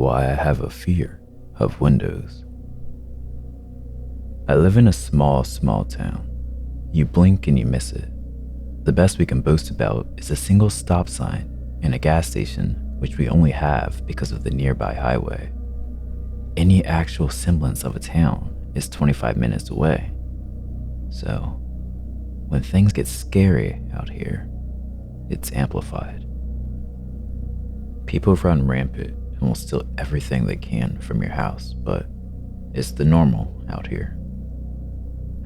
why I have a fear of windows. I live in a small town. You blink and you miss it. The best we can boast about is a single stop sign and a gas station, which we only have because of the nearby highway. Any actual semblance of a town is 25 minutes away. So, when things get scary out here, it's amplified. People run rampant and will steal everything they can from your house, but it's the normal out here.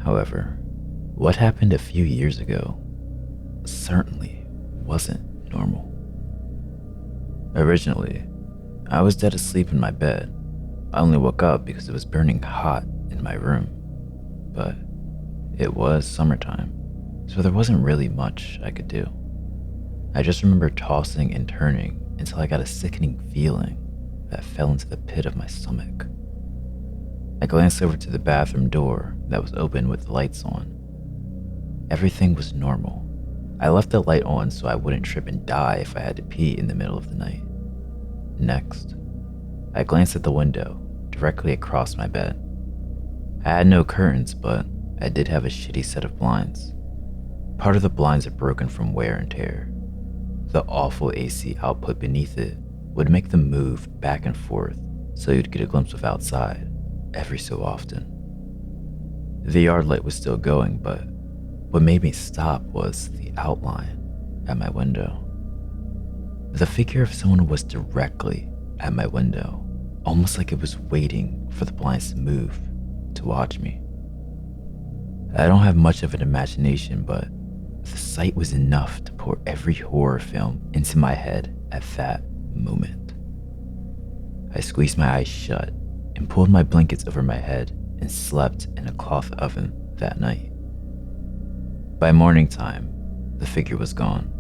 However, what happened a few years ago certainly wasn't normal. Originally, I was dead asleep in my bed. I only woke up because it was burning hot in my room. But it was summertime, so there wasn't really much I could do. I just remember tossing and turning until I got a sickening feeling that fell into the pit of my stomach. I glanced over to the bathroom door that was open with the lights on. Everything was normal. I left the light on so I wouldn't trip and die if I had to pee in the middle of the night. Next, I glanced at the window directly across my bed. I had no curtains, but I did have a shitty set of blinds. Part of the blinds are broken from wear and tear. The awful AC output beneath it would make them move back and forth so you'd get a glimpse of outside every so often. The yard light was still going, but what made me stop was the outline at my window. The figure of someone was directly at my window, almost like it was waiting for the blinds to move to watch me. I don't have much of an imagination, but the sight was enough to pour every horror film into my head at that moment. I squeezed my eyes shut and pulled my blankets over my head and slept in a cloth oven that night. By morning time, the figure was gone.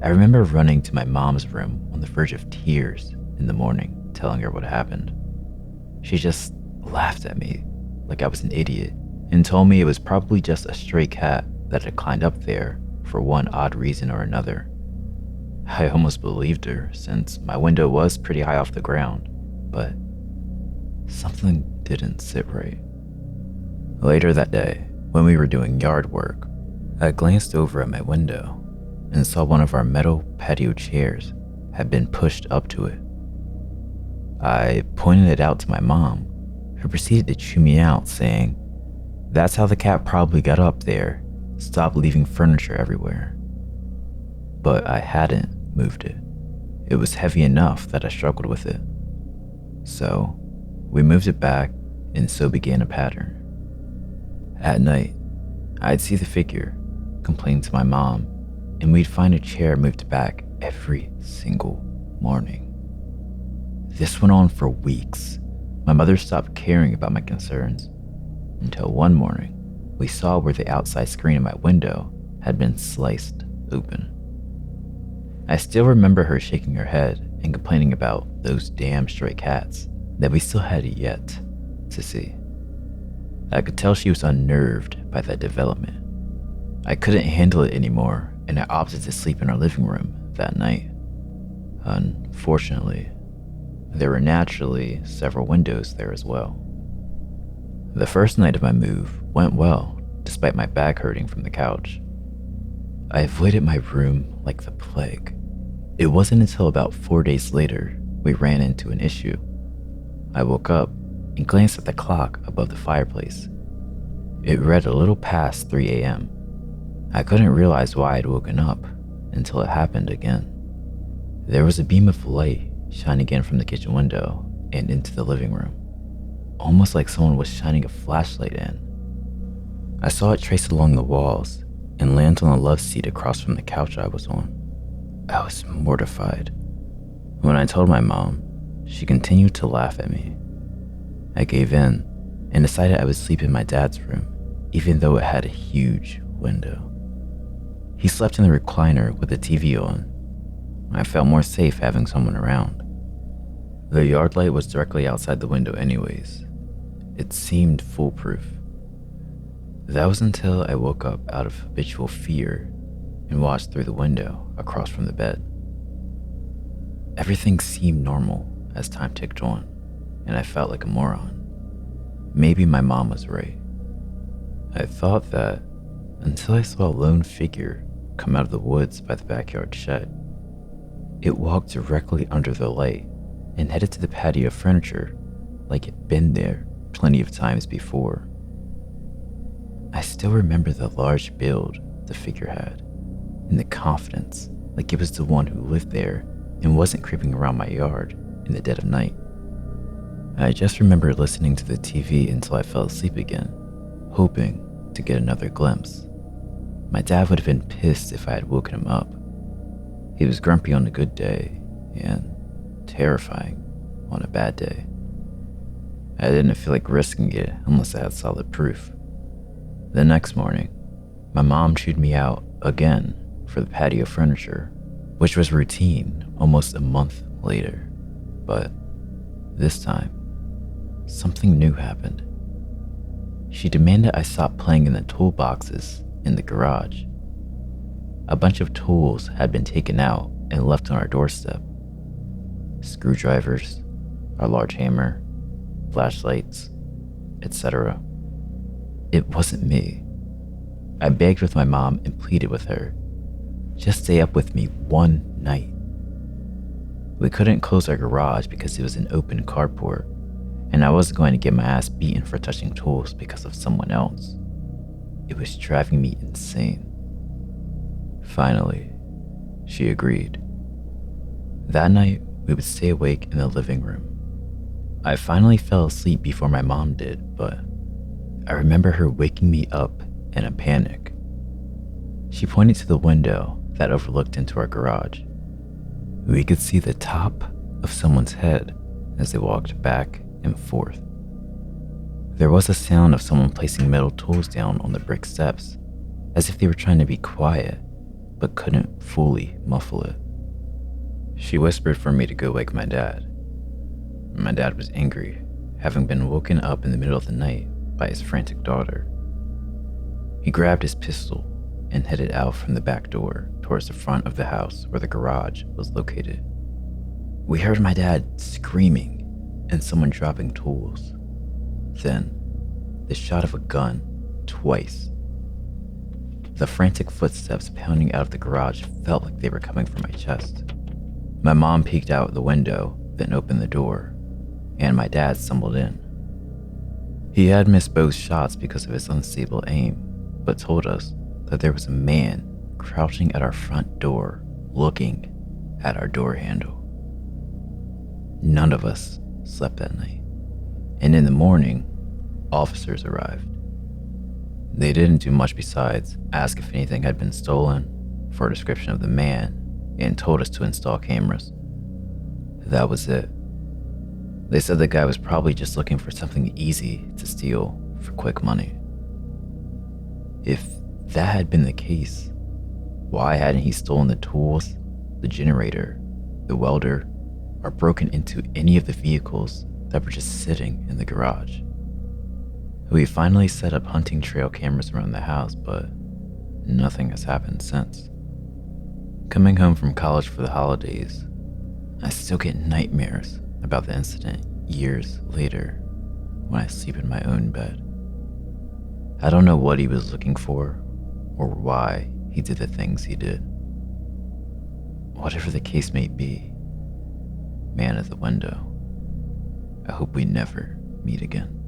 I remember running to my mom's room on the verge of tears in the morning, telling her what happened. She just laughed at me like I was an idiot and told me it was probably just a stray cat that had climbed up there for one odd reason or another. I almost believed her since my window was pretty high off the ground, but something didn't sit right. Later that day, when we were doing yard work, I glanced over at my window and saw one of our metal patio chairs had been pushed up to it. I pointed it out to my mom, who proceeded to chew me out, saying, "That's how the cat probably got up there. Stop leaving furniture everywhere." But I hadn't moved it. It was heavy enough that I struggled with it. So we moved it back, and so began a pattern. At night, I'd see the figure, complain to my mom, and we'd find a chair moved back every single morning. This went on for weeks. My mother stopped caring about my concerns until one morning we saw where the outside screen of my window had been sliced open. I still remember her shaking her head and complaining about those damn stray cats that we still had yet to see. I could tell she was unnerved by that development. I couldn't handle it anymore, and I opted to sleep in our living room that night. Unfortunately, there were naturally several windows there as well. The first night of my move went well, despite my back hurting from the couch. I avoided my room like the plague. It wasn't until about 4 days later we ran into an issue. I woke up and glanced at the clock above the fireplace. It read a little past 3 a.m. I couldn't realize why I'd woken up until it happened again. There was a beam of light shining in from the kitchen window and into the living room, almost like someone was shining a flashlight in. I saw it trace along the walls and land on the love seat across from the couch I was on. I was mortified. When I told my mom, she continued to laugh at me. I gave in and decided I would sleep in my dad's room, even though it had a huge window. He slept in the recliner with the TV on. I felt more safe having someone around. The yard light was directly outside the window anyways. It seemed foolproof. That was until I woke up out of habitual fear and watched through the window across from the bed. Everything seemed normal as time ticked on, and I felt like a moron. Maybe my mom was right. I thought that until I saw a lone figure come out of the woods by the backyard shed. It walked directly under the light and headed to the patio furniture like it'd been there plenty of times before. I still remember the large build the figure had, and the confidence like it was the one who lived there and wasn't creeping around my yard in the dead of night. I just remember listening to the TV until I fell asleep again, hoping to get another glimpse. My dad would have been pissed if I had woken him up. He was grumpy on a good day and terrifying on a bad day. I didn't feel like risking it unless I had solid proof. The next morning, my mom chewed me out again for the patio furniture, which was routine almost a month later. But this time, something new happened. She demanded I stop playing in the toolboxes in the garage. A bunch of tools had been taken out and left on our doorstep. Screwdrivers, a large hammer, flashlights, etc. It wasn't me. I begged with my mom and pleaded with her. Just stay up with me one night. We couldn't close our garage because it was an open carport, and I wasn't going to get my ass beaten for touching tools because of someone else. It was driving me insane. Finally, she agreed. That night, we would stay awake in the living room. I finally fell asleep before my mom did, but I remember her waking me up in a panic. She pointed to the window that overlooked into our garage. We could see the top of someone's head as they walked back and forth. There was a sound of someone placing metal tools down on the brick steps, as if they were trying to be quiet, but couldn't fully muffle it. She whispered for me to go wake my dad. My dad was angry, having been woken up in the middle of the night by his frantic daughter. He grabbed his pistol and headed out from the back door towards the front of the house where the garage was located. We heard my dad screaming and someone dropping tools. Then, the shot of a gun twice. The frantic footsteps pounding out of the garage felt like they were coming from my chest. My mom peeked out the window, then opened the door, and my dad stumbled in. He had missed both shots because of his unstable aim, but told us that there was a man crouching at our front door, looking at our door handle. None of us slept that night, and in the morning, officers arrived. They didn't do much besides ask if anything had been stolen, for a description of the man, and told us to install cameras. That was it. They said the guy was probably just looking for something easy to steal for quick money. If that had been the case, why hadn't he stolen the tools, the generator, the welder, or broken into any of the vehicles that were just sitting in the garage? We finally set up hunting trail cameras around the house, but nothing has happened since. Coming home from college for the holidays, I still get nightmares about the incident years later when I sleep in my own bed. I don't know what he was looking for or why he did the things he did. Whatever the case may be, man at the window, I hope we never meet again.